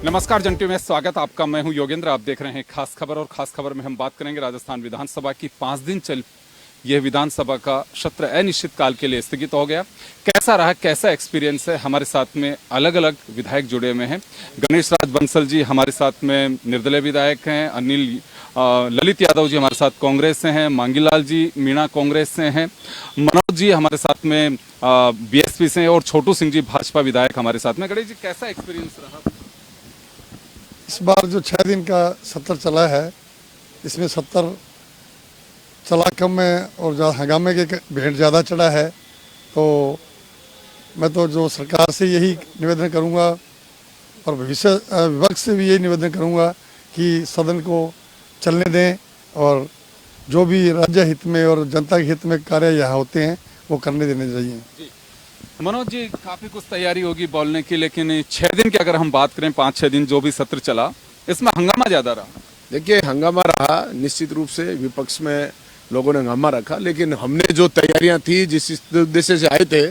नमस्कार जंटी में स्वागत आपका। मैं हूं योगेंद्र। आप देख रहे हैं खास खबर, और खास खबर में हम बात करेंगे राजस्थान विधानसभा की 5 दिन चल यह विधानसभा का सत्र अनिश्चित काल के लिए स्थगित हो गया। कैसा रहा, कैसा एक्सपीरियंस है? हमारे साथ में अलग अलग विधायक जुड़े हुए हैं। गणेश राज बंसल जी हमारे साथ में निर्दलीय विधायक हैं। ललित यादव जी हमारे साथ कांग्रेस से हैं। मांगीलाल जी मीणा कांग्रेस से हैं। मनोज जी हमारे साथ में बीएसपी से हैं, और छोटू सिंह जी भाजपा विधायक हमारे साथ में। गणेश जी, कैसा एक्सपीरियंस रहा? इस बार जो 6 दिन का सत्र चला है, इसमें 70 चला कम में और हंगामे के भेंट ज़्यादा चढ़ा है। तो मैं तो जो सरकार से यही निवेदन करूंगा और विपक्ष से भी यही निवेदन करूंगा कि सदन को चलने दें, और जो भी राज्य हित में और जनता के हित में कार्य यहाँ होते हैं वो करने देने चाहिए। मनोज जी, काफी कुछ तैयारी होगी बोलने की, लेकिन 6 दिन की अगर हम बात करें, 5-6 दिन जो भी सत्र चला, इसमें हंगामा ज्यादा रहा। देखिए, हंगामा रहा निश्चित रूप से। विपक्ष में लोगों ने हंगामा रखा, लेकिन हमने जो तैयारियां थी, जिस उद्देश्य से आए थे,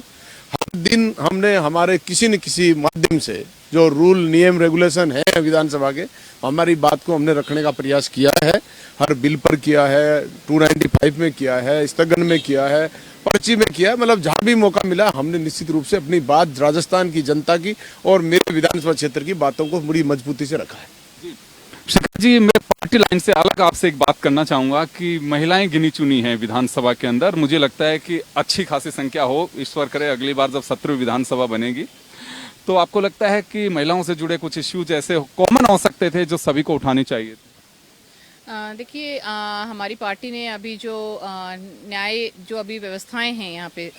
हर दिन हमने हमारे किसी न किसी माध्यम से जो रूल नियम रेगुलेशन है विधानसभा के, हमारी बात को हमने रखने का प्रयास किया है। हर बिल पर किया है, 295 में किया है, स्थगन में किया है, पर्ची में किया है। मतलब जहां भी मौका मिला हमने निश्चित रूप से अपनी बात राजस्थान की जनता की और मेरे विधानसभा क्षेत्र की बातों को बड़ी मजबूती से रखा है। शेखर जी, मैं पार्टी लाइन से अलग आपसे एक बात करना चाहूंगा कि महिलाएं गिनी चुनी हैं विधानसभा के अंदर। मुझे लगता है कि अच्छी खासी संख्या हो, ईश्वर करे अगली बार जब 17वीं विधानसभा बनेगी, तो आपको लगता है कि महिलाओं से जुड़े कुछ इश्यूज ऐसे कॉमन हो सकते थे जो सभी को उठानी चाहिए? देखिए, हमारी पार्टी ने अभी जो न्याय जो अभी व्यवस्थाएं हैं यहाँ पे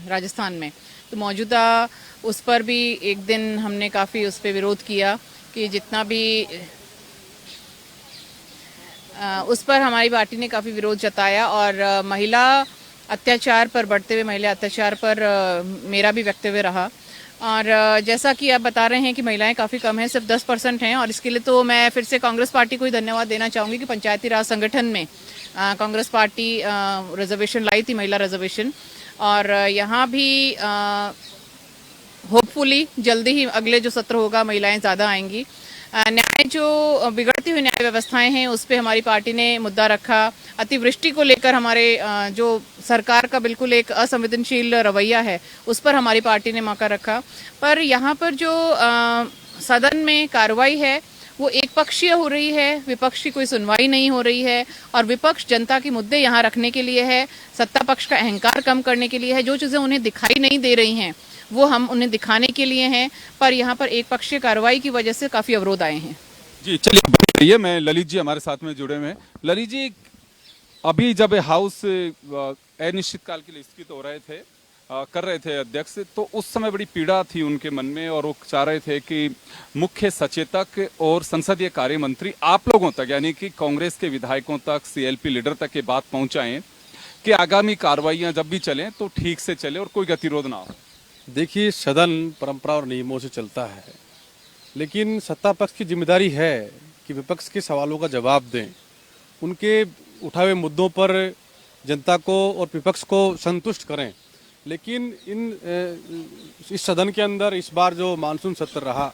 राजस्थान में, तो मौजूदा उस पर भी एक दिन हमने काफ़ी उस पर विरोध किया कि जितना भी उस पर हमारी पार्टी ने काफ़ी विरोध जताया। और महिला अत्याचार पर, बढ़ते हुए महिला अत्याचार पर मेरा भी वक्तव्य रहा। और जैसा कि आप बता रहे हैं कि महिलाएं काफ़ी कम हैं, सिर्फ 10% हैं। और इसके लिए तो मैं फिर से कांग्रेस पार्टी को ही धन्यवाद देना चाहूँगी कि पंचायती राज संगठन में कांग्रेस पार्टी रिजर्वेशन लाई थी, महिला रिजर्वेशन। और यहाँ भी होपफुली जल्दी ही अगले जो सत्र होगा महिलाएं ज़्यादा आएंगी। न्याय जो बिगड़ती हुई न्याय व्यवस्थाएं हैं उस पर हमारी पार्टी ने मुद्दा रखा। अतिवृष्टि को लेकर हमारे जो सरकार का बिल्कुल एक असंवेदनशील रवैया है, उस पर हमारी पार्टी ने मौका रखा। पर यहाँ पर जो सदन में कार्रवाई है वो एक पक्षीय हो रही है, विपक्ष की कोई सुनवाई नहीं हो रही है। और विपक्ष जनता के मुद्दे यहाँ रखने के लिए है, सत्ता पक्ष का अहंकार कम करने के लिए है। जो चीज़ें उन्हें दिखाई नहीं दे रही हैं वो हम उन्हें दिखाने के लिए हैं। पर यहाँ पर एक पक्षीय कार्रवाई की वजह से काफ़ी अवरोध आए हैं। जी चलिए, बने रहिए। मैं ललित जी हमारे साथ में जुड़े हुए हैं। ललित जी, अभी जब हाउस अनिश्चित काल के लिए स्थगित हो रहे थे, कर रहे थे अध्यक्ष, तो उस समय बड़ी पीड़ा थी उनके मन में, और वो चाह रहे थे कि मुख्य सचेतक और संसदीय कार्य मंत्री आप लोगों तक, यानी कि कांग्रेस के विधायकों तक, सीएलपी लीडर तक ये बात पहुंचाएं कि आगामी कार्रवाइयां जब भी चलें तो ठीक से चले और कोई गतिरोध ना हो। देखिए, सदन परंपरा और नियमों से चलता है, लेकिन सत्ता पक्ष की जिम्मेदारी है कि विपक्ष के सवालों का जवाब दें, उनके उठाए हुए मुद्दों पर जनता को और विपक्ष को संतुष्ट करें। लेकिन इस सदन के अंदर इस बार जो मानसून सत्र रहा,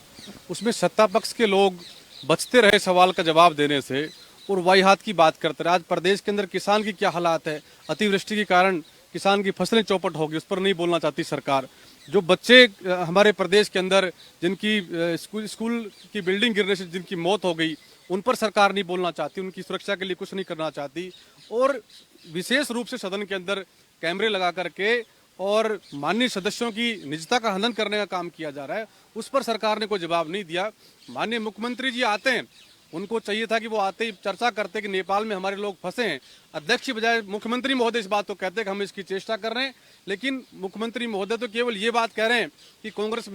उसमें सत्ता पक्ष के लोग बचते रहे सवाल का जवाब देने से, और वाहियात की बात करते रहे। आज प्रदेश के अंदर किसान की क्या हालात है, अतिवृष्टि के कारण किसान की फसलें चौपट हो गई, उस पर नहीं बोलना चाहती सरकार। जो बच्चे हमारे प्रदेश के अंदर जिनकी स्कूल की बिल्डिंग गिरने से जिनकी मौत हो गई, उन पर सरकार नहीं बोलना चाहती, उनकी सुरक्षा के लिए कुछ नहीं करना चाहती। और विशेष रूप से सदन के अंदर कैमरे लगा करके और माननीय सदस्यों की निजता का हनन करने का काम किया जा रहा है, उस पर सरकार ने कोई जवाब नहीं दिया। माननीय मुख्यमंत्री जी आते हैं, उनको चाहिए था कि वो आते ही चर्चा करते कि नेपाल में हमारे लोग फंसे हैं। अध्यक्ष की बजाय मुख्यमंत्री महोदय इस बात को कहते हैं कि हम इसकी चेष्टा कर रहे हैं, लेकिन मुख्यमंत्री महोदय तो केवल ये बात कह रहे हैं कि कांग्रेस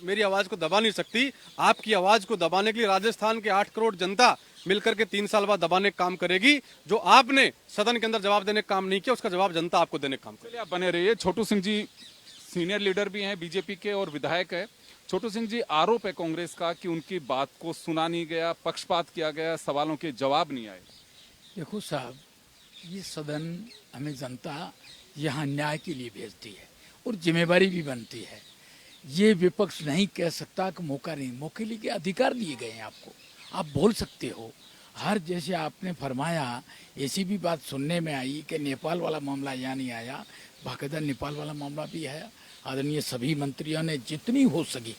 मेरी आवाज को दबा नहीं सकती। आपकी आवाज को दबाने के लिए राजस्थान के 8 करोड़ जनता मिलकर के 3 साल बाद दबाने का काम करेगी। जो आपने सदन के अंदर जवाब देने का काम नहीं किया, उसका जवाब जनता आपको देने का काम करेगी। आप बने रहिए। छोटू सिंह जी सीनियर लीडर भी हैं बीजेपी के और विधायक है। छोटू सिंह जी, आरोप है कांग्रेस का कि उनकी बात को सुना नहीं गया, पक्षपात किया गया, सवालों के जवाब नहीं आए। देखो साहब, ये सदन हमें जनता यहाँ न्याय के लिए भेजती है और जिम्मेवारी भी बनती है। ये विपक्ष नहीं कह सकता कि मौका नहीं, मौके लिए अधिकार दिए गए हैं आपको, आप बोल सकते हो। हर जैसे आपने फरमाया, ऐसी भी बात सुनने में आई कि नेपाल वाला मामला यहाँ नहीं आया, बाकायदा नेपाल वाला मामला भी आया। आदरणीय सभी मंत्रियों ने जितनी हो सकी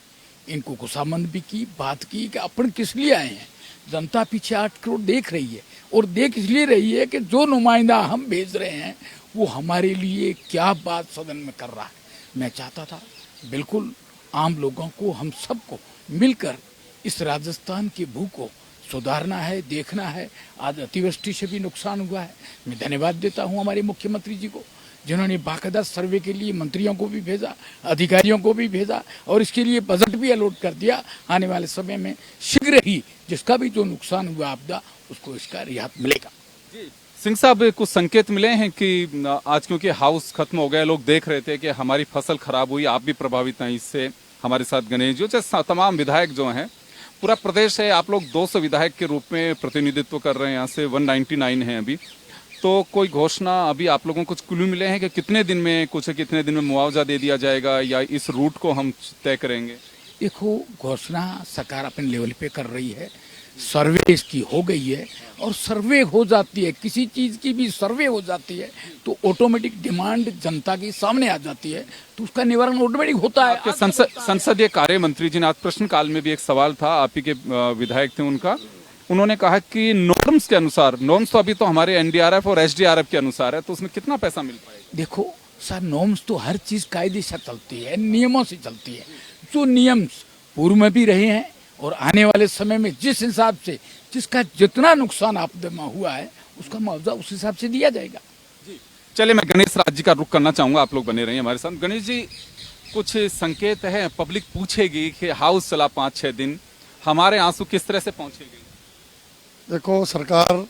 इनको खुशामंद भी की, बात की कि अपन किस लिए आए हैं। जनता पीछे 8 करोड़ देख रही है, और देख इसलिए रही है कि जो नुमाइंदा हम भेज रहे हैं वो हमारे लिए क्या बात सदन में कर रहा है। मैं चाहता था बिल्कुल आम लोगों को, हम सबको मिलकर इस राजस्थान की भू को सुधारना है, देखना है। आज अतिवृष्टि से भी नुकसान हुआ है। मैं धन्यवाद देता हूं हमारे मुख्यमंत्री जी को, जिन्होंने बाकायदा सर्वे के लिए मंत्रियों को भी भेजा, अधिकारियों को भी भेजा, और इसके लिए बजट भी अलॉट कर दिया। आने वाले समय में शीघ्र ही जिसका भी जो नुकसान हुआ आपदा, उसको इसका रियायत मिलेगा। सिंह साहब, कुछ संकेत मिले हैं कि आज क्योंकि हाउस खत्म हो गया, लोग देख रहे थे कि हमारी फसल खराब हुई, आप भी प्रभावित हैं इससे, हमारे साथ गणेश जी, तमाम विधायक जो हैं, पूरा प्रदेश है, आप लोग 200 विधायक के रूप में प्रतिनिधित्व कर रहे हैं, यहाँ से 199 हैं अभी, तो कोई घोषणा अभी आप लोगों को कुछ क्लू मिले हैं कि कितने दिन में, कुछ कितने दिन में मुआवजा दे दिया जाएगा, या इस रूट को हम तय करेंगे? देखो, घोषणा सरकार अपने लेवल पे कर रही है, सर्वे इसकी हो गई है, और सर्वे हो जाती है, किसी चीज की भी सर्वे हो जाती है तो ऑटोमेटिक डिमांड जनता के सामने आ जाती है, तो उसका निवारण ऑटोमेटिक होता है। आपके संसदीय कार्य मंत्री जी ने आज प्रश्नकाल में भी एक सवाल था, आप ही के विधायक थे उनका, उन्होंने कहा कि नॉर्म्स के अनुसार, नॉर्म्स तो अभी तो हमारे एनडीआरएफ और एसडीआरएफ के अनुसार है, तो उसमें कितना पैसा मिल पाएगा? देखो सर, नॉर्म्स तो हर चीज कायदे से चलती है, नियमों से चलती है। जो नियम पूर्व में भी रहे हैं और आने वाले समय में जिस हिसाब से जिसका जितना नुकसान आपदा में हुआ है उसका मुआवजा उस हिसाब से दिया जाएगा। चलिए, मैं गणेश राज जी का रुख करना चाहूंगा, आप लोग बने रहिए हमारे साथ। गणेश जी, कुछ संकेत है, पब्लिक पूछेगी कि हाउस चला 5-6 दिन, हमारे आंसू किस तरह से पहुंचेगी? देखो, सरकार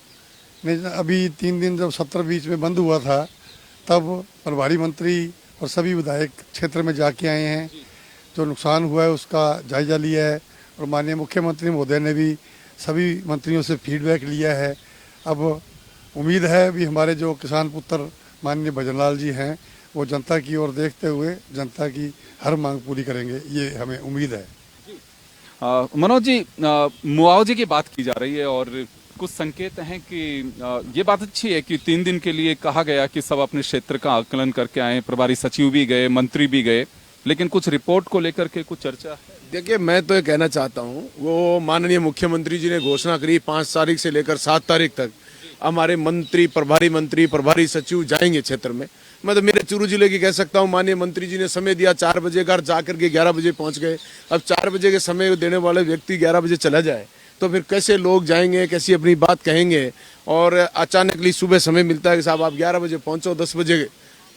ने अभी 3 दिन जब सत्र बीच में बंद हुआ था, तब प्रभारी मंत्री और सभी विधायक क्षेत्र में जाके आए हैं, जो नुकसान हुआ है उसका जायजा लिया है, और माननीय मुख्यमंत्री महोदय ने भी सभी मंत्रियों से फीडबैक लिया है। अब उम्मीद है भी हमारे जो किसान पुत्र माननीय भजनलाल जी हैं, वो जनता की ओर देखते हुए जनता की हर मांग पूरी करेंगे, ये हमें उम्मीद है। मनोज जी, मुआवजे की बात की जा रही है, और कुछ संकेत हैं कि ये बात अच्छी है कि 3 दिन के लिए कहा गया कि सब अपने क्षेत्र का आकलन करके आए, प्रभारी सचिव भी गए, मंत्री भी गए, लेकिन कुछ रिपोर्ट को लेकर के कुछ चर्चा है। देखिए, मैं तो ये कहना चाहता हूँ, वो माननीय मुख्यमंत्री जी ने घोषणा करी 5 तारीख से लेकर 7 तारीख तक हमारे मंत्री, प्रभारी सचिव जाएंगे क्षेत्र में। मैं तो मेरे चूरू जिले की कह सकता हूँ, माननीय मंत्री जी ने समय दिया 4 बजे का, जाकर के 11 बजे पहुंच गए। अब 4 बजे के समय देने वाले व्यक्ति 11 बजे चला जाए तो फिर कैसे लोग जाएंगे, कैसी अपनी बात कहेंगे? और अचानकली सुबह समय मिलता है कि साहब आप 11 बजे पहुंचो, 10 बजे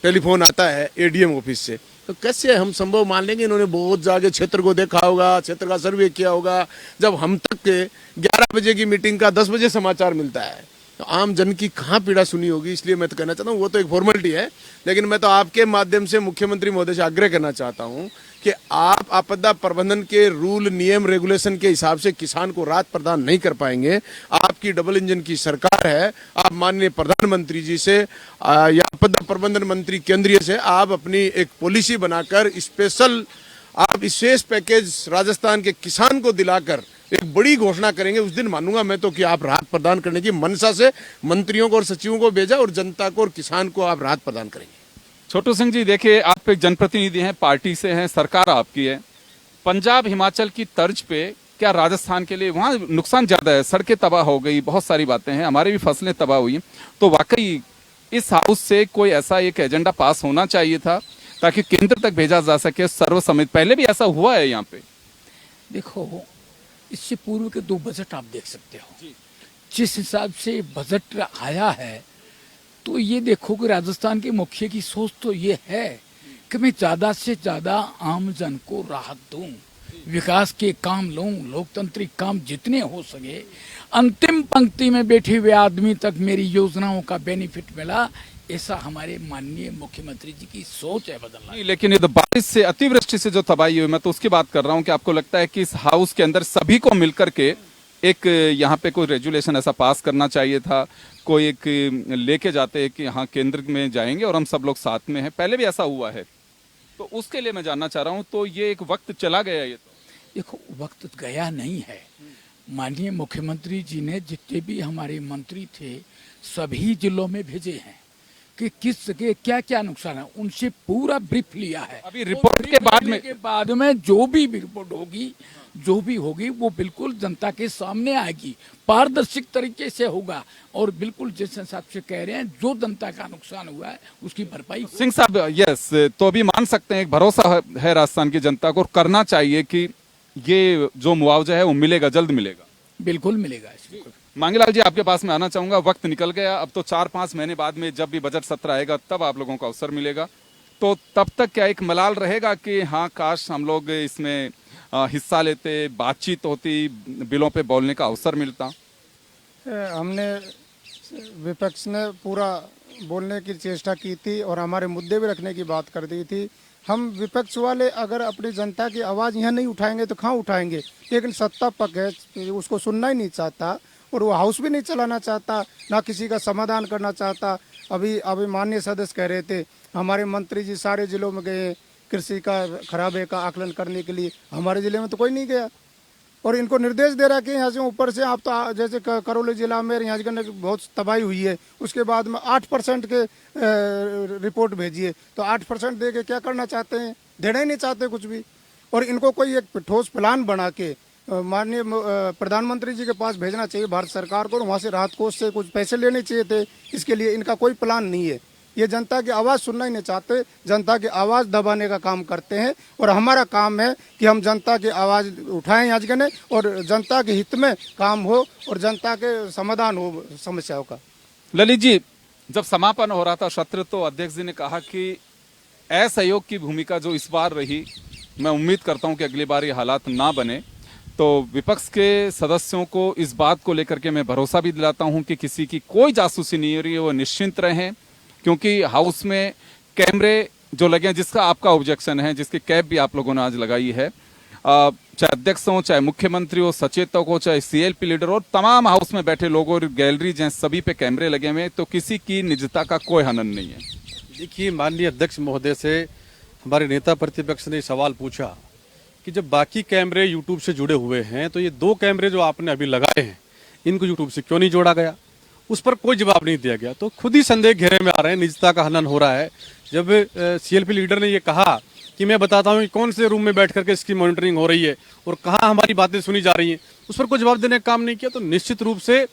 टेलीफोन आता है एडीएम ऑफिस से, तो कैसे हम संभव मान लेंगे? इन्होंने बहुत जाके क्षेत्र को देखा होगा, क्षेत्र का सर्वे किया होगा। जब हम तक के 11 बजे की मीटिंग का 10 बजे समाचार मिलता है, तो आम जन की कहाँ पीड़ा सुनी होगी? इसलिए मैं तो कहना चाहता हूँ, वो तो एक फॉर्मेलिटी है, लेकिन मैं तो आपके माध्यम से मुख्यमंत्री महोदय से आग्रह करना चाहता हूँ कि आप आपदा प्रबंधन के रूल, नियम, रेगुलेशन के हिसाब से किसान को राहत प्रदान नहीं कर पाएंगे। आपकी डबल इंजन की सरकार है, आप माननीय प्रधानमंत्री जी से या आपदा प्रबंधन मंत्री केंद्रीय से आप अपनी एक पॉलिसी बनाकर स्पेशल आप विशेष पैकेज राजस्थान के किसान को दिलाकर एक बड़ी घोषणा करेंगे। उस दिन मानूंगा मैं तो कि आप राहत प्रदान करने की मंशा से मंत्रियों को और सचिवों को भेजा, और जनता को और किसान को आप राहत प्रदान करेंगे। छोटू सिंह जी, देखिए, आप एक जनप्रतिनिधि हैं, पार्टी से हैं, सरकार आपकी है। पंजाब हिमाचल की तर्ज पे क्या राजस्थान के लिए वहाँ नुकसान ज्यादा है, सड़कें तबाह हो गई, बहुत सारी बातें हैं, हमारी भी फसलें तबाह हुई, तो वाकई इस हाउस से कोई ऐसा एक एजेंडा पास होना चाहिए था ताकि केंद्र तक भेजा जा सके सर्वसम्मत। पहले भी ऐसा हुआ है यहाँ पे। देखो, इससे पूर्व के 2 बजट आप देख सकते हो, जिस हिसाब से बजट आया है, तो ये देखो कि राजस्थान के मुखिया की सोच तो ये है कि मैं ज्यादा से ज्यादा आम जन को राहत दूं, विकास के काम लूं, लोकतांत्रिक काम जितने हो सके, अंतिम पंक्ति में बैठे हुए आदमी तक मेरी योजनाओं का बेनिफिट मिला, ऐसा हमारे माननीय मुख्यमंत्री जी की सोच है। बदलना नहीं, लेकिन ये तो बारिश से, अतिवृष्टि से जो तबाही हुई, मैं तो उसकी बात कर रहा हूँ कि आपको लगता है कि इस हाउस के अंदर सभी को मिलकर के एक यहाँ पे कोई रेजुलेशन ऐसा पास करना चाहिए था, कोई एक लेके जाते हैं कि हाँ केंद्र में जाएंगे और हम सब लोग साथ में हैं, पहले भी ऐसा हुआ है, तो उसके लिए मैं जानना चाह रहा हूं, तो ये एक वक्त चला गया, ये तो देखो वक्त गया नहीं है। माननीय मुख्यमंत्री जी ने जितने भी हमारे मंत्री थे सभी जिलों में भेजे हैं कि किस के क्या क्या नुकसान है, उनसे पूरा ब्रीफ लिया है। अभी रिपोर्ट के बाद में जो भी रिपोर्ट होगी, जो भी होगी वो बिल्कुल जनता के सामने आएगी, पारदर्शी तरीके से होगा और बिल्कुल जिस हिसाब से कह रहे हैं जो जनता का नुकसान हुआ है उसकी भरपाई सिंह साहब, यस, तो अभी मान सकते हैं एक भरोसा है राजस्थान की जनता को, करना चाहिए कि ये जो मुआवजा है वो मिलेगा, जल्द मिलेगा, बिल्कुल मिलेगा। इसमें मांगीलाल जी आपके पास में आना चाहूंगा। वक्त निकल गया, अब तो 4-5 महीने बाद में जब भी बजट सत्र आएगा तब आप लोगों को अवसर मिलेगा, तो तब तक क्या एक मलाल रहेगा कि हाँ काश हम लोग इसमें हिस्सा लेते, बातचीत होती, बिलों पे बोलने का अवसर मिलता? हमने विपक्ष ने पूरा बोलने की चेष्टा की थी और हमारे मुद्दे भी रखने की बात कर दी थी। हम विपक्ष वाले अगर अपनी जनता की आवाज़ यहाँ नहीं उठाएंगे तो कहाँ उठाएंगे, लेकिन सत्ता पक्ष है उसको सुनना ही नहीं चाहता और वो हाउस भी नहीं चलाना चाहता, ना किसी का समाधान करना चाहता। अभी माननीय सदस्य कह रहे थे हमारे मंत्री जी सारे जिलों में गए कृषि का खराबे का आकलन करने के लिए, हमारे जिले में तो कोई नहीं गया और इनको निर्देश दे रहा है कि यहाँ से ऊपर से आप तो जैसे करौली जिला में यहाँ के बहुत तबाही हुई है, उसके बाद में 8% के रिपोर्ट भेजिए, तो 8% दे के क्या करना चाहते हैं, देना ही नहीं चाहते कुछ भी। और इनको कोई एक ठोस प्लान बना के माननीय प्रधानमंत्री जी के पास भेजना चाहिए भारत सरकार को, वहाँ से राहत कोष से कुछ पैसे लेने चाहिए थे। इसके लिए इनका कोई प्लान नहीं है, ये जनता की आवाज़ सुनना ही नहीं चाहते, जनता की आवाज़ दबाने का काम करते हैं और हमारा काम है कि हम जनता की आवाज़ उठाएं आज के और जनता के हित में काम हो और जनता के समाधान हो समस्याओं का। ललित जी, जब समापन हो रहा था सत्र तो अध्यक्ष जी ने कहा कि असहयोग की भूमिका जो इस बार रही, मैं उम्मीद करता हूं कि अगली बार ये हालात ना बने, तो विपक्ष के सदस्यों को इस बात को लेकर के मैं भरोसा भी दिलाता हूं कि किसी की कोई जासूसी नहीं हो रही है, वो निश्चिंत रहें, क्योंकि हाउस में कैमरे जो लगे हैं, जिसका आपका ऑब्जेक्शन है, जिसकी कैप भी आप लोगों ने आज लगाई है, चाहे अध्यक्ष हो, चाहे मुख्यमंत्री हो, सचेतक हो, चाहे सीएलपी लीडर हो, तमाम हाउस में बैठे लोगों और गैलरी जैसे सभी पे कैमरे लगे हुए हैं, तो किसी की निजता का कोई हनन नहीं है। देखिए, माननीय अध्यक्ष महोदय से हमारे नेता प्रतिपक्ष ने सवाल पूछा कि जब बाकी कैमरे यूट्यूब से जुड़े हुए हैं तो ये 2 कैमरे जो आपने अभी लगाए हैं इनको यूट्यूब से क्यों नहीं जोड़ा गया, उस पर कोई जवाब नहीं दिया गया। तो खुद ही संदेह घेरे में आ रहे हैं, निजता का हनन हो रहा है। जब सीएलपी लीडर ने ये कहा कि मैं बताता हूँ कि कौन से रूम में बैठ करके इसकी मॉनिटरिंग हो रही है और कहाँ हमारी बातें सुनी जा रही हैं, उस पर कोई जवाब देने का काम नहीं किया, तो निश्चित रूप से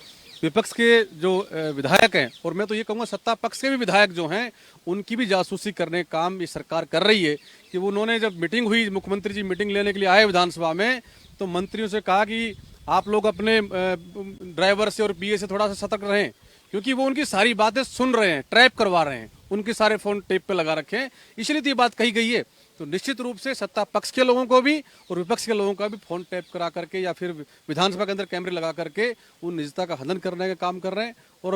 विपक्ष के जो विधायक हैं और मैं तो ये कहूँगा सत्ता पक्ष के भी विधायक जो हैं उनकी भी जासूसी करने का काम ये सरकार कर रही है। कि वो उन्होंने जब मीटिंग हुई, मुख्यमंत्री जी मीटिंग लेने के लिए आए विधानसभा में, तो मंत्रियों से कहा कि आप लोग अपने ड्राइवर से और पीए से थोड़ा सा सतर्क रहें, क्योंकि वो उनकी सारी बातें सुन रहे हैं, ट्रैप करवा रहे हैं, उनके सारे फोन टेप पे लगा रखे हैं, इसलिए तो ये बात कही गई है। तो निश्चित रूप से सत्ता पक्ष के लोगों को भी और विपक्ष के लोगों का भी फोन टैप करा करके या फिर विधानसभा के अंदर कैमरे लगा करके उन निजता का हनन करने का काम कर रहे हैं और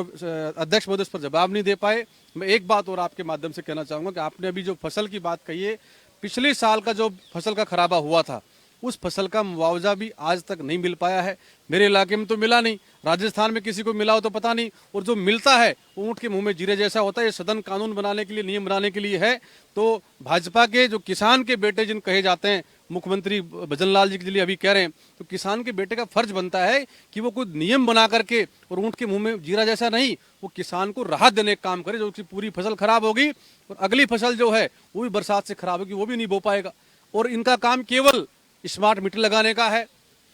अध्यक्ष महोदय इस पर जवाब नहीं दे पाए। मैं एक बात और आपके माध्यम से कहना चाहूंगा कि आपने अभी जो फसल की बात कही है, पिछले साल का जो फसल का खराबा हुआ था उस फसल का मुआवजा भी आज तक नहीं मिल पाया है। मेरे इलाके में तो मिला नहीं, राजस्थान में किसी को मिला हो तो पता नहीं, और जो मिलता है वो ऊँट के मुंह में जीरे जैसा होता है। ये सदन कानून बनाने के लिए, नियम बनाने के लिए है। तो भाजपा के जो किसान के बेटे जिन कहे जाते हैं, मुख्यमंत्री भजनलाल जी के लिए अभी कह रहे हैं, तो किसान के बेटे का फर्ज बनता है कि वो कुछ नियम बना करके और ऊँट के मुंह में जीरा जैसा नहीं, वो किसान को राहत देने का काम करे। जो उसकी पूरी फसल खराब होगी और अगली फसल जो है वो भी बरसात से खराब होगी, वो भी नहीं बो पाएगा। और इनका काम केवल स्मार्ट मीटर लगाने का है,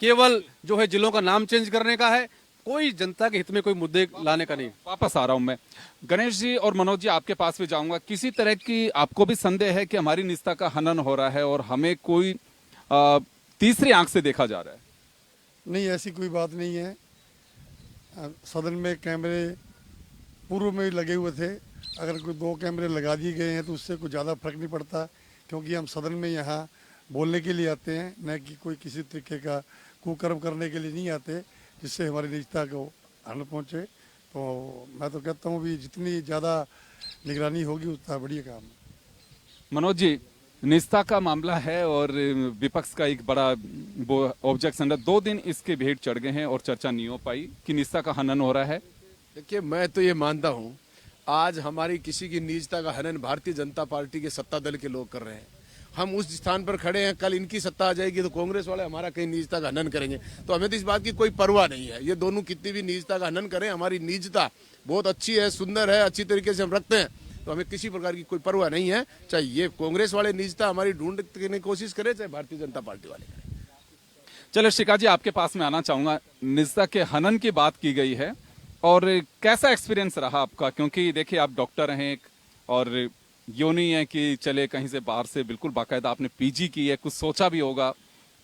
केवल जो है जिलों का नाम चेंज करने का है, कोई जनता के हित में कोई मुद्दे लाने का नहीं। वापस आ रहा हूं मैं, गणेश जी और मनोज जी आपके पास भी जाऊंगा। किसी तरह की आपको भी संदेह है कि हमारी निजता का हनन हो रहा है और हमें कोई तीसरी आंख से देखा जा रहा है? नहीं, ऐसी कोई बात नहीं है। सदन में कैमरे पूर्व में लगे हुए थे, अगर कोई 2 कैमरे लगा दिए गए हैं तो उससे कुछ ज़्यादा फर्क नहीं पड़ता, क्योंकि हम सदन में यहाँ बोलने के लिए आते हैं, न कि कोई किसी तरीके का कुकर्म करने के लिए नहीं आते जिससे हमारी निजता को हानि पहुँचे। तो मैं तो कहता हूँ भी जितनी ज़्यादा निगरानी होगी उतना बढ़िया काम है। मनोज जी, निजता का मामला है और विपक्ष का एक बड़ा वो ऑब्जेक्शन है, 2 दिन इसके भेंट चढ़ गए हैं और चर्चा नहीं हो पाई कि निजता का हनन हो रहा है। देखिए, मैं तो ये मानता हूँ आज हमारी किसी की निजता का हनन भारतीय जनता पार्टी के सत्ता दल के लोग कर रहे हैं। हम उस स्थान पर खड़े हैं, कल इनकी सत्ता आ जाएगी तो कांग्रेस वाले हमारा कहीं निजता का हनन करेंगे। तो हमें तो इस बात की कोई परवाह नहीं है, ये दोनों कितनी भी निजता का हनन करें, हमारी निजता बहुत अच्छी है, सुंदर है, अच्छी तरीके से हम रखते हैं, तो हमें किसी प्रकार की कोई परवाह नहीं है। चाहे ये कांग्रेस वाले निजता हमारी ढूंढने की कोशिश करें, चाहे भारतीय जनता पार्टी वाले करें। चलो शिखा जी, आपके पास में आना चाहूंगा। निजता के हनन की बात की गई है, और कैसा एक्सपीरियंस रहा आपका? क्योंकि देखिए आप डॉक्टर हैं और यो नहीं है कि चले कहीं से बाहर से, बिल्कुल बाकायदा आपने पीजी की है, कुछ सोचा भी होगा,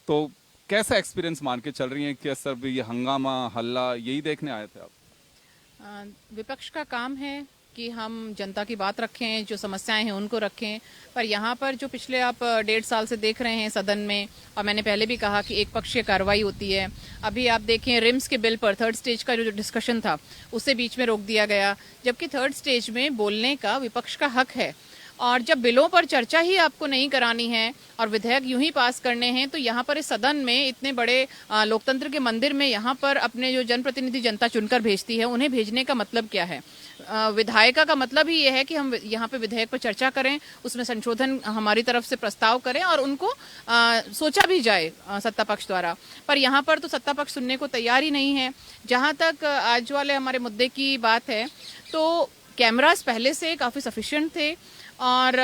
तो कैसा एक्सपीरियंस मान के चल रही है कि सर ये हंगामा हल्ला यही देखने आए थे आप? विपक्ष का काम है कि हम जनता की बात रखें, जो समस्याएं हैं उनको रखें, पर यहाँ पर जो पिछले आप 1.5 साल से देख रहे हैं सदन में, और मैंने पहले भी कहा कि एक पक्षीय कार्रवाई होती है। अभी आप देखें रिम्स के बिल पर 3rd स्टेज का जो डिस्कशन था उसे बीच में रोक दिया गया, जबकि 3rd स्टेज में बोलने का विपक्ष का हक है। और जब बिलों पर चर्चा ही आपको नहीं करानी है और विधेयक यूं ही पास करने हैं, तो यहाँ पर इस सदन में इतने बड़े लोकतंत्र के मंदिर में यहाँ पर अपने जो जनप्रतिनिधि जनता चुनकर भेजती है, उन्हें भेजने का मतलब क्या है? विधायिका का मतलब ही ये है कि हम यहाँ पे विधेयक पर चर्चा करें, उसमें संशोधन हमारी तरफ से प्रस्ताव करें और उनको सोचा भी जाए सत्ता पक्ष द्वारा। पर यहाँ पर तो सत्ता पक्ष सुनने को तैयार ही नहीं है। जहाँ तक आज वाले हमारे मुद्दे की बात है, तो कैमरास पहले से काफ़ी सफिशिएंट थे, और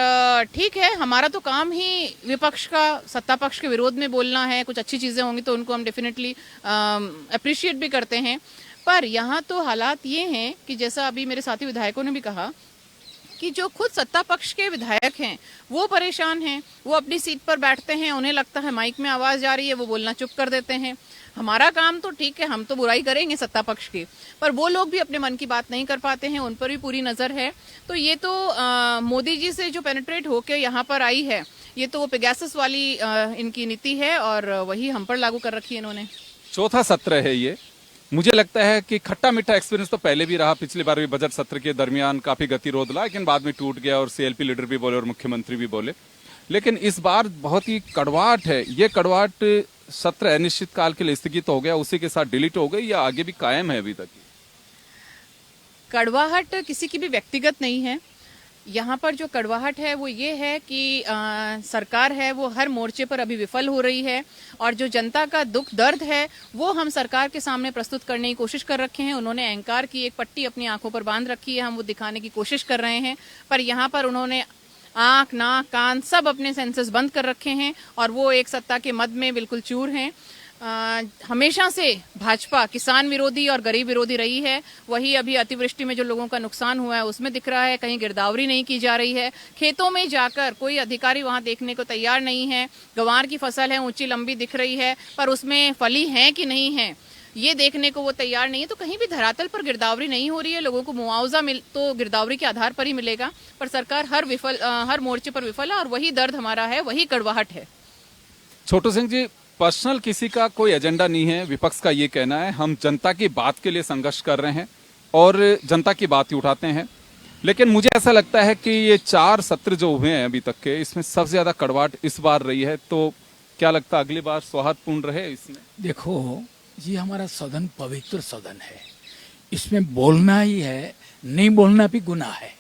ठीक है, हमारा तो काम ही विपक्ष का सत्ता पक्ष के विरोध में बोलना है। कुछ अच्छी चीज़ें होंगी तो उनको हम डेफिनेटली अप्रिशिएट भी करते हैं, पर यहाँ तो हालात ये हैं कि जैसा अभी मेरे साथी विधायकों ने भी कहा कि जो खुद सत्ता पक्ष के विधायक हैं वो परेशान हैं, वो अपनी सीट पर बैठते हैं, उन्हें लगता है माइक में आवाज़ जा रही है, वो बोलना चुप कर देते हैं। हमारा काम तो ठीक है, हम तो बुराई करेंगे सत्ता पक्ष की, पर वो लोग भी अपने मन की बात नहीं कर पाते हैं, उन पर भी पूरी नज़र है। तो ये तो मोदी जी से जो पेनिट्रेट होकर यहाँ पर आई है, ये तो वो पेगासस वाली इनकी नीति है, और वही हम पर लागू कर रखी है इन्होंने। चौथा सत्र है ये। मुझे लगता है कि खट्टा मीठा एक्सपीरियंस तो पहले भी रहा, पिछली बार भी बजट सत्र के दरमियान काफी गतिरोध रहा, लेकिन बाद में टूट गया और सीएलपी लीडर भी बोले और मुख्यमंत्री भी बोले। लेकिन इस बार बहुत ही कड़वाहट है। ये कड़वाहट सत्र अनिश्चित काल के लिए स्थगित हो गया, उसी के साथ डिलीट हो गई, या आगे भी कायम है अभी तक? कड़वाहट किसी की भी व्यक्तिगत नहीं है। यहाँ पर जो कड़वाहट है वो ये है कि सरकार है वो हर मोर्चे पर अभी विफल हो रही है, और जो जनता का दुख दर्द है वो हम सरकार के सामने प्रस्तुत करने की कोशिश कर रखे हैं। उन्होंने अहंकार की एक पट्टी अपनी आंखों पर बांध रखी है, हम वो दिखाने की कोशिश कर रहे हैं, पर यहाँ पर उन्होंने आंख नाक कान सब अपने सेंसेस बंद कर रखे हैं, और वो एक सत्ता के मद में बिल्कुल चूर हैं। हमेशा से भाजपा किसान विरोधी और गरीब विरोधी रही है। वही अभी अतिवृष्टि में जो लोगों का नुकसान हुआ है उसमें दिख रहा है, कहीं गिरदावरी नहीं की जा रही है। खेतों में जाकर कोई अधिकारी वहां देखने को तैयार नहीं है। गंवार की फसल है, ऊंची लंबी दिख रही है, पर उसमें फली है कि नहीं है ये देखने को वो तैयार नहीं है। तो कहीं भी धरातल पर गिरदावरी नहीं हो रही है। लोगों को मुआवजा तो गिरदावरी के आधार पर ही मिलेगा, पर सरकार हर मोर्चे पर विफल है, और वही दर्द हमारा है, वही कड़वाहट है। छोटू सिंह जी, पर्सनल किसी का कोई एजेंडा नहीं है, विपक्ष का ये कहना है हम जनता की बात के लिए संघर्ष कर रहे हैं और जनता की बात ही उठाते हैं। लेकिन मुझे ऐसा लगता है कि ये 4 सत्र जो हुए हैं अभी तक के, इसमें सबसे ज्यादा कड़वाहट इस बार रही है। तो क्या लगता है अगली बार सौहार्दपूर्ण रहे इसमें? देखो, ये हमारा सदन पवित्र सदन है, इसमें बोलना ही है, नहीं बोलना भी गुनाह है।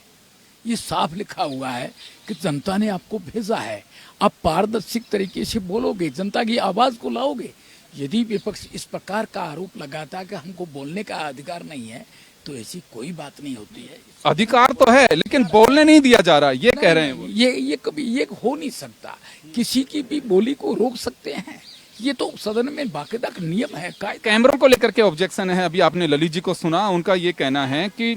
ये साफ लिखा हुआ है कि जनता ने आपको भेजा है, आप पारदर्शी तरीके से बोलोगे, जनता की आवाज को लाओगे। यदि विपक्ष इस प्रकार का आरोप लगाता कि हमको बोलने का अधिकार नहीं है, तो ऐसी कोई बात नहीं होती है। अधिकार तो है लेकिन बोलने नहीं दिया जा रहा, ये कह रहे हैं वो। ये कभी ये हो नहीं सकता, किसी की भी बोली को रोक सकते हैं, ये तो सदन में बाकायदा नियम है। कैमरों को लेकर के ऑब्जेक्शन है। अभी आपने ललित जी को सुना, उनका ये कहना है कि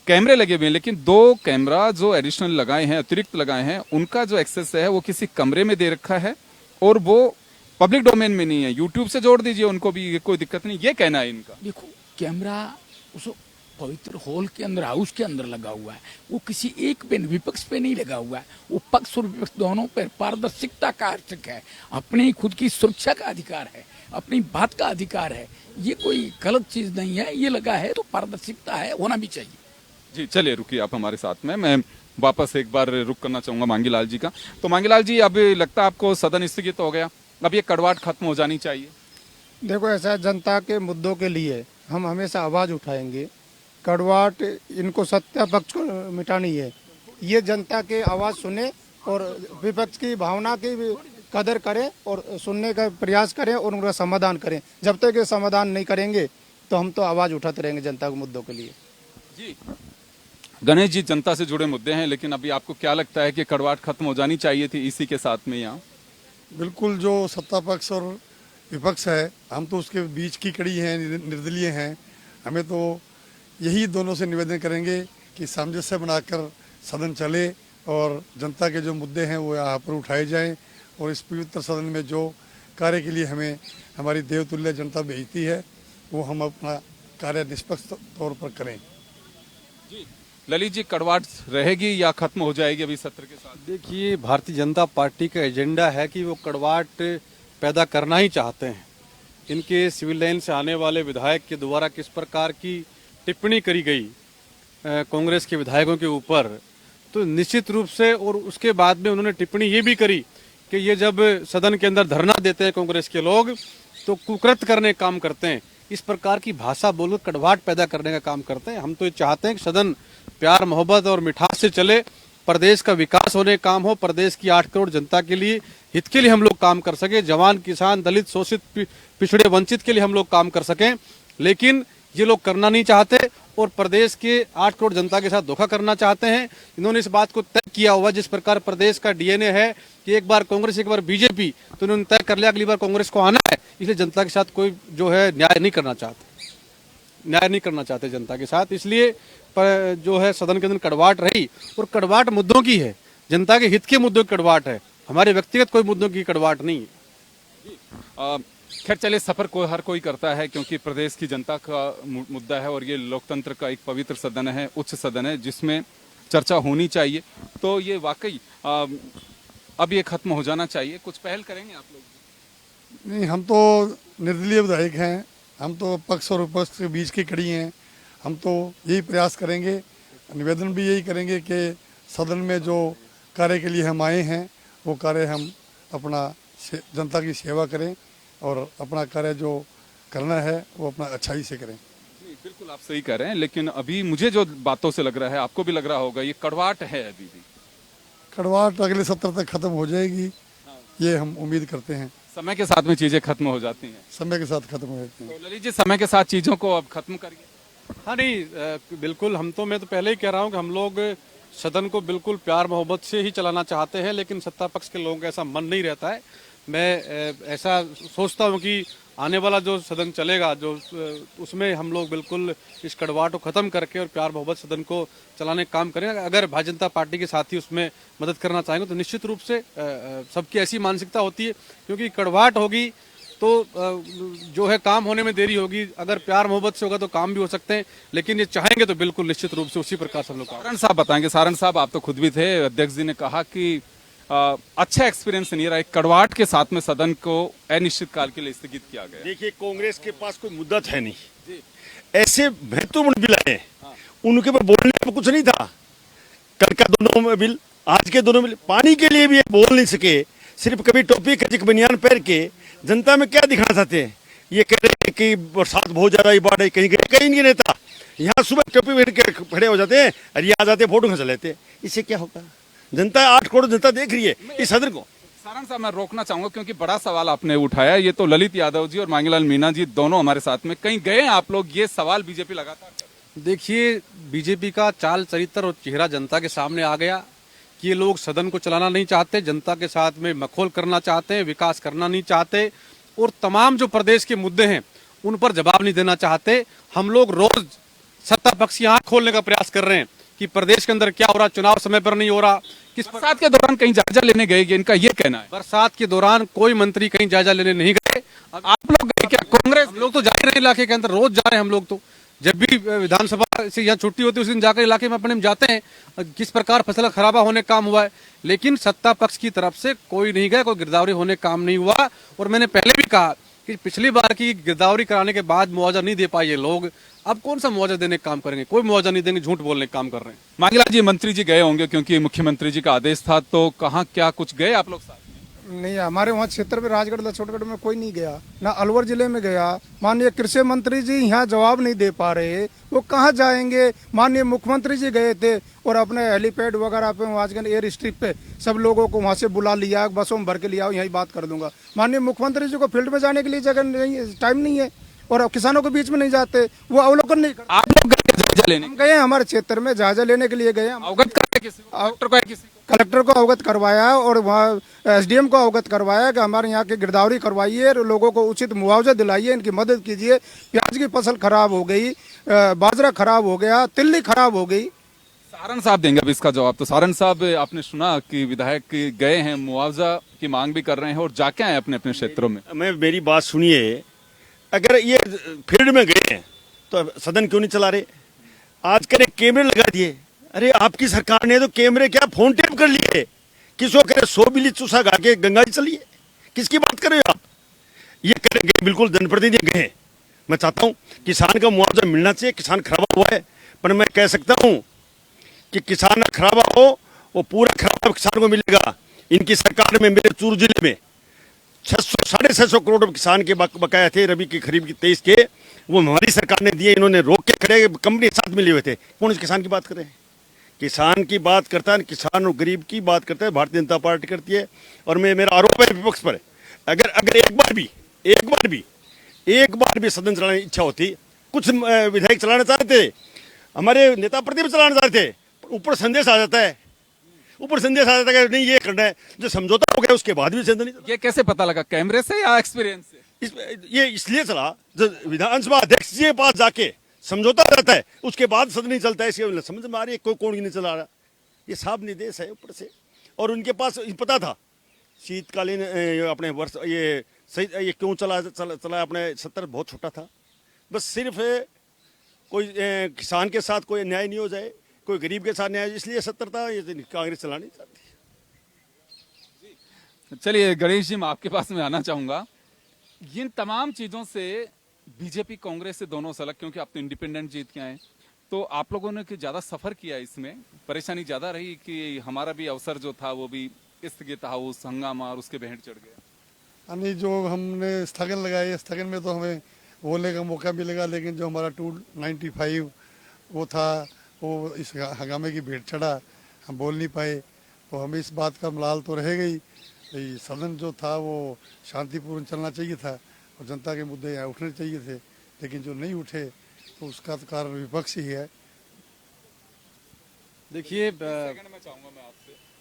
कैमरे लगे हुए हैं, लेकिन 2 कैमरा जो एडिशनल लगाए हैं, अतिरिक्त लगाए हैं, उनका जो एक्सेस है वो किसी कमरे में दे रखा है और वो पब्लिक डोमेन में नहीं है। यूट्यूब से जोड़ दीजिए उनको भी, कोई दिक्कत नहीं, ये कहना है इनका। देखो, कैमरा उस पवित्र हॉल के अंदर, हाउस के अंदर लगा हुआ है, वो किसी एक पे विपक्ष पे नहीं लगा हुआ है, वो पक्ष और विपक्ष दोनों पर पारदर्शिता का आवश्यक है। अपनी खुद की सुरक्षा का अधिकार है, अपनी बात का अधिकार है, ये कोई गलत चीज नहीं है। ये लगा है तो पारदर्शिता है, होना भी चाहिए। जी चलिए, रुकिए आप हमारे साथ में। मैं वापस एक बार रुक करना चाहूंगा मांगीलाल जी का। तो मांगीलाल जी, अब लगता है आपको सदन स्थगित हो गया, अब ये कड़वाहट खत्म हो जानी चाहिए? देखो, ऐसा जनता के मुद्दों के लिए हम हमेशा आवाज उठाएंगे। कड़वाहट इनको सत्ता पक्ष को मिटानी है, ये जनता के आवाज सुने और विपक्ष की भावना की भी कदर करें और सुनने का प्रयास करें और उनका समाधान करें। जब तक ये समाधान नहीं करेंगे तो हम तो आवाज़ उठाते रहेंगे जनता के मुद्दों के लिए। जी गणेश जी, जनता से जुड़े मुद्दे हैं, लेकिन अभी आपको क्या लगता है कि कड़वाहट खत्म हो जानी चाहिए थी इसी के साथ में यहाँ? बिल्कुल, जो सत्ता पक्ष और विपक्ष है, हम तो उसके बीच की कड़ी हैं, निर्दलीय हैं। हमें तो यही दोनों से निवेदन करेंगे कि सामंजस्य बनाकर सदन चले और जनता के जो मुद्दे हैं वो यहाँ पर उठाए जाएं और इस पवित्र सदन में जो कार्य के लिए हमें हमारी देवतुल्य जनता भेजती है वो हम अपना कार्य निष्पक्ष तौर पर करें। ललित जी, कड़वाहट रहेगी या खत्म हो जाएगी अभी सत्र के साथ? देखिए, भारतीय जनता पार्टी का एजेंडा है कि वो कड़वाहट पैदा करना ही चाहते हैं। इनके सिविल लाइन से आने वाले विधायक के द्वारा किस प्रकार की टिप्पणी करी गई कांग्रेस के विधायकों के ऊपर, तो निश्चित रूप से, और उसके बाद में उन्होंने टिप्पणी ये भी करी कि ये जब सदन के अंदर धरना देते हैं कांग्रेस के लोग तो कुकृत करने का काम करते हैं। इस प्रकार की भाषा बोलकर कड़वाहट पैदा करने का काम करते हैं। हम तो ये चाहते हैं कि सदन प्यार मोहब्बत और मिठास से चले, प्रदेश का विकास होने काम हो, प्रदेश की 8 करोड़ जनता के लिए हित के लिए हम लोग काम कर सके, जवान किसान दलित शोषित पिछड़े वंचित के लिए हम लोग काम कर सकें। लेकिन ये लोग करना नहीं चाहते और प्रदेश के 8 करोड़ जनता के साथ धोखा करना चाहते हैं। इन्होंने इस बात को तय किया हुआ, जिस प्रकार प्रदेश का डीएनए है कि एक बार कांग्रेस एक बार बीजेपी, तो इन्होंने तय कर लिया अगली बार कांग्रेस को आना है। इसलिए जनता के साथ कोई जो है न्याय नहीं करना चाहते जनता के साथ। इसलिए जो है सदन के अंदर कड़वाहट रही और कड़वाहट मुद्दों की है, जनता के हित के मुद्दों की कड़वाहट है, हमारे व्यक्तिगत कोई मुद्दों की कड़वाहट नहीं है। खैर चलिए, सफर को हर कोई करता है क्योंकि प्रदेश की जनता का मुद्दा है और ये लोकतंत्र का एक पवित्र सदन है, उच्च सदन है जिसमें चर्चा होनी चाहिए। तो ये वाकई अब ये खत्म हो जाना चाहिए। कुछ पहल करेंगे आप लोग? नहीं, हम तो निर्दलीय विधायक हैं, हम तो पक्ष और विपक्ष के बीच की कड़ी हैं। हम तो यही प्रयास करेंगे, निवेदन भी यही करेंगे कि सदन में जो कार्य के लिए हम आए हैं वो कार्य हम अपना जनता की सेवा करें और अपना कार्य जो करना है वो अपना अच्छाई से करें। बिल्कुल आप सही कह रहे हैं, लेकिन अभी मुझे जो बातों से लग रहा है, आपको भी लग रहा होगा, ये कड़वाहट है अभी भी। कड़वाहट अगले सत्र तक खत्म हो जाएगी, ये हम उम्मीद करते हैं। समय के साथ में चीजें खत्म हो जाती हैं। समय के साथ खत्म हो जाती हैं। तो ललित जी, समय के साथ चीजों को अब खत्म करिए। हाँ नहीं, बिल्कुल, मैं तो पहले ही कह रहा हूँ कि हम लोग सदन को बिल्कुल प्यार मोहब्बत से ही चलाना चाहते हैं, लेकिन सत्ता पक्ष के लोगों का ऐसा मन नहीं रहता है। मैं ऐसा सोचता हूँ कि आने वाला जो सदन चलेगा जो उसमें हम लोग बिल्कुल इस कड़वाहट को खत्म करके और प्यार मोहब्बत सदन को चलाने का काम करेंगे। अगर भारतीय जनता पार्टी के साथी उसमें मदद करना चाहेंगे तो निश्चित रूप से सबकी ऐसी मानसिकता होती है, क्योंकि कड़वाहट होगी तो जो है काम होने में देरी होगी। अगर प्यार मोहब्बत से होगा तो काम भी हो सकते हैं, लेकिन ये चाहेंगे तो बिल्कुल निश्चित रूप से उसी प्रकार से हम लोग। सारण साहब बताएंगे। सारण साहब, आप तो खुद भी थे, अध्यक्ष जी ने कहा कि अच्छा एक्सपीरियंस नहीं रहा, एक कड़वाहट के साथ में सदन को अनिश्चित काल के लिए स्थगित किया गया। देखिए, कांग्रेस के पास कोई मुद्दा है नहीं, ऐसे महत्वपूर्ण बिल आए उनके ऊपर बोलने को कुछ नहीं था। कल का दोनों बिल, आज के दोनों बिल, पानी के लिए भी बोल नहीं सके, सिर्फ कभी टोपी कभी बनियान पहन के जनता में क्या दिखाना चाहते हैं। ये कह रहे हैं कि बरसात बहुत ज्यादा ही बाढ़ है, कहीं गए कहीं इनके नेता यहाँ सुबह टोपी पहन के खड़े हो जाते हैं और ये आ जाते फोटो खींच लेते हैं। इससे क्या होगा? जनता 8 करोड़ जनता देख रही है इस सदन को। सारण साहब, मैं रोकना चाहूंगा क्योंकि बड़ा सवाल आपने उठाया। ये तो ललित यादव जी और मांगीलाल मीणा जी दोनों हमारे साथ में, कहीं गए आप लोग? ये सवाल बीजेपी लगातार। देखिए, बीजेपी का चाल चरित्र और चेहरा जनता के सामने आ गया कि ये लोग सदन को चलाना नहीं चाहते, जनता के साथ में मखौल करना चाहते हैं, विकास करना नहीं चाहते और तमाम जो प्रदेश के मुद्दे हैं उन पर जवाब नहीं देना चाहते। हम लोग रोज सत्ता पक्ष की आंख खोलने का प्रयास कर रहे हैं कि प्रदेश के अंदर क्या हो रहा, चुनाव समय पर नहीं हो रहा। किस बरसात के दौरान कहीं जायजा लेने गए, इनका ये कहना है। बरसात के दौरान कोई मंत्री कहीं जायजा लेने नहीं गए। आप लोग गए क्या? कांग्रेस? हम लोग तो जा ही रहे इलाके के अंदर, रोज जा रहे हैं हम लोग। तो जब भी विधानसभा से यहाँ छुट्टी होती है उस दिन जाकर इलाके में अपने जाते हैं किस प्रकार फसल खराबा होने काम हुआ है, लेकिन सत्ता पक्ष की तरफ से कोई नहीं गया, कोई गिरदावरी होने काम नहीं हुआ। और मैंने पहले भी कहा कि पिछली बार की गिरदावरी कराने के बाद मुआवजा नहीं दे पाए ये लोग, अब कौन सा मुआवजा देने का काम करेंगे? कोई मुआवजा नहीं देंगे, झूठ बोलने का काम कर रहे हैं। मांगीलाल जी, मंत्री जी गए होंगे क्योंकि मुख्यमंत्री जी का आदेश था, तो कहाँ क्या कुछ गए आप लोग साथ? नहीं, हमारे वहाँ क्षेत्र में राजगढ़ लछोटगढ़ में कोई नहीं गया, ना अलवर जिले में गया। माननीय कृषि मंत्री जी यहाँ जवाब नहीं दे पा रहे, वो कहाँ जाएंगे। माननीय मुख्यमंत्री जी गए थे और अपने हेलीपैड वगैरह पे आजकल एयर स्ट्रिप पे सब लोगों को वहाँ से बुला लिया, बसों में भर के लिया, यही बात कर दूंगा। माननीय मुख्यमंत्री जी को फील्ड में जाने के लिए जगह नहीं, टाइम नहीं है, और अब किसानों के बीच में नहीं जाते, वो अवलोकन नहीं करते। आप लोग गए जायजा लेने, हम गए हमारे क्षेत्र में जायजा लेने के लिए गए, अवगत करते किसी को, कलेक्टर को या किसी को? कलेक्टर को अवगत करवाया और वहाँ एसडीएम को अवगत करवाया कि हमारे यहाँ की गिरदावरी करवाइए, लोगों को उचित मुआवजा दिलाइए, इनकी मदद कीजिए। प्याज की फसल खराब हो गई, बाजरा खराब हो गया, तिल्ली खराब हो गई। सारण साहब देंगे अब इसका जवाब। तो सारण साहब, आपने सुना कि विधायक गए हैं, मुआवजा की मांग भी कर रहे हैं और जाके आए अपने अपने क्षेत्रों में। मैं मेरी बात सुनिए, अगर ये फील्ड में गए हैं तो सदन क्यों नहीं चला रहे? आजकल एक कैमरे लगा दिए। अरे आपकी सरकार ने तो कैमरे क्या फोन टेप कर लिए, किसको करे 100 बिल्ली चूसा गा के गंगा जी चलिए, किसकी बात कर रहे हो आप? ये करेंगे बिल्कुल जनप्रतिनिधि गए। मैं चाहता हूँ किसान का मुआवजा मिलना चाहिए। किसान खराबा हुआ है, पर मैं कह सकता हूँ कि किसान खराबा हो वो पूरा खराबा किसान को मिलेगा। इनकी सरकार में मेरे चूरू जिले में 600-650 करोड़ किसान के बकाया थे रबी की खरीफ की 23 के, वो हमारी सरकार ने दिए। इन्होंने रोक के खड़े, कंपनी साथ मिले हुए थे। कौन इस किसान की बात कर रहे हैं? किसान की बात करता है, किसान और गरीब की बात करता है भारतीय जनता पार्टी करती है। और मेरा आरोप है विपक्ष पर, अगर एक बार भी सदन चलाने की इच्छा होती, कुछ विधायक चलाना चाहते थे, हमारे नेता प्रतिपक्ष चलाना चाहते थे, ऊपर संदेश आ जाता है, कि नहीं ये करना है, जो समझौता हो गया उसके बाद भी संदेश नहीं। ये कैसे पता लगा, कैमरे से या एक्सपीरियंस से? ये इसलिए चला, जब विधानसभा अध्यक्ष जी के पास जाके समझौता रहता है, उसके बाद सदन नहीं चलता है। इसके समझ में आ रही है कोई कौन नहीं चला रहा। ये साफ निर्देश है ऊपर से, और उनके पास पता था शीतकालीन अपने वर्ष ये क्यों चला अपने 70 बहुत छोटा था। बस सिर्फ कोई किसान के साथ कोई अन्याय नहीं हो जाए, कोई गरीब के साथ न्याय, इसलिए 70 था। ये कांग्रेस चलानी चाहती है। चलिए गणेश जी, मैं आपके पास में आना चाहूंगा। इन तमाम चीजों से बीजेपी कांग्रेस से दोनों से अलग, क्योंकि आप तो इंडिपेंडेंट जीत के आए, तो आप लोगों ने ज्यादा सफर किया, इसमें परेशानी ज्यादा रही कि हमारा भी अवसर जो था वो भी स्थगित हाउस हंगामा और उसके भेंट चढ़ गया। यानी जो हमने स्थगन लगाए, स्थगन में तो हमें बोलने का मौका मिलेगा, लेकिन जो हमारा 295 वो था, वो इस हंगामे की भेंट चढ़ा, हम बोल नहीं पाए। तो हमें इस बात का मलाल तो रहेगा ही। सदन जो था वो शांतिपूर्ण चलना चाहिए था और जनता के मुद्दे यहाँ उठने चाहिए थे, लेकिन जो नहीं उठे तो उसका तो कारण विपक्ष ही है। देखिए,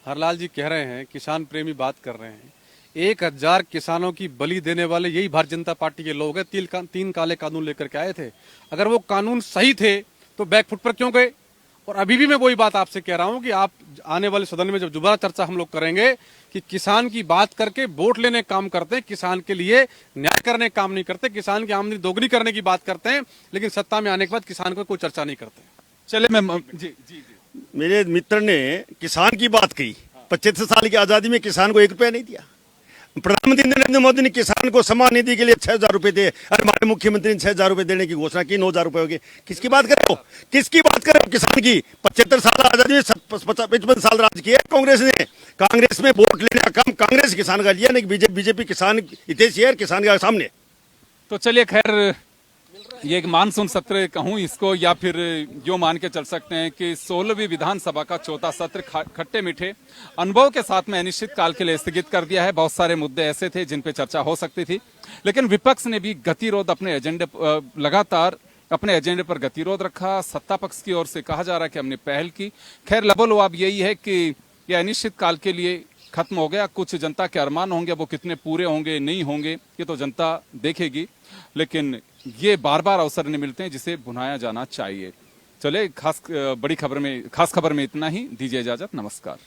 हरलाल जी कह रहे हैं, किसान प्रेमी बात कर रहे हैं, 1000 किसानों की बलि देने वाले यही भारतीय जनता पार्टी के लोग हैं। 3 काले कानून लेकर के आए थे। अगर वो कानून सही थे तो बैकफुट पर क्यों गए? और अभी भी मैं वही बात आपसे कह रहा हूं कि आप आने वाले सदन में जब दोबारा चर्चा हम लोग करेंगे कि किसान की बात करके वोट लेने काम करते हैं, किसान के लिए न्याय करने काम नहीं करते, किसान की आमदनी दोगुनी करने की बात करते हैं, लेकिन सत्ता में आने के बाद किसान को कोई चर्चा नहीं करते। चले मैं जी जी मेरे मित्र ने किसान की बात कही। 75 साल की आजादी में किसान को 1 रुपया नहीं दिया। प्रधानमंत्री नरेंद्र मोदी ने किसान को सम्मान निधि के लिए 6000 रुपए दिए। अरे हमारे मुख्यमंत्री ने 6000 रुपए देने की घोषणा की, 9000 रुपए हो गए। किसकी बात कर रहे हो? किसकी बात कर रहे हो? किसान की। 75 साल आजादी में 55 साल राज किया कांग्रेस ने। कांग्रेस में वोट लेने का काम कांग्रेस किसान का लिया, नहीं बीजेपी किसान हितैषी है किसान के सामने। तो चलिए, खैर ये एक मानसून सत्र कहूं इसको, या फिर यो मान के चल सकते हैं कि 16वीं विधानसभा का चौथा सत्र खट्टे मीठे अनुभव के साथ में अनिश्चित काल के लिए स्थगित कर दिया है। बहुत सारे मुद्दे ऐसे थे जिन पे चर्चा हो सकती थी, लेकिन विपक्ष ने भी गतिरोध अपने एजेंडे लगातार अपने एजेंडे पर गतिरोध रखा। सत्ता पक्ष की ओर से कहा जा रहा है कि हमने पहल की। खैर लबोलुआब यही है कि यह अनिश्चित काल के लिए खत्म हो गया। कुछ जनता के अरमान होंगे, वो कितने पूरे होंगे नहीं होंगे ये तो जनता देखेगी, लेकिन ये बार बार अवसर नहीं मिलते हैं जिसे भुनाया जाना चाहिए। चले, खास खबर में इतना ही। दीजिए इजाजत, नमस्कार।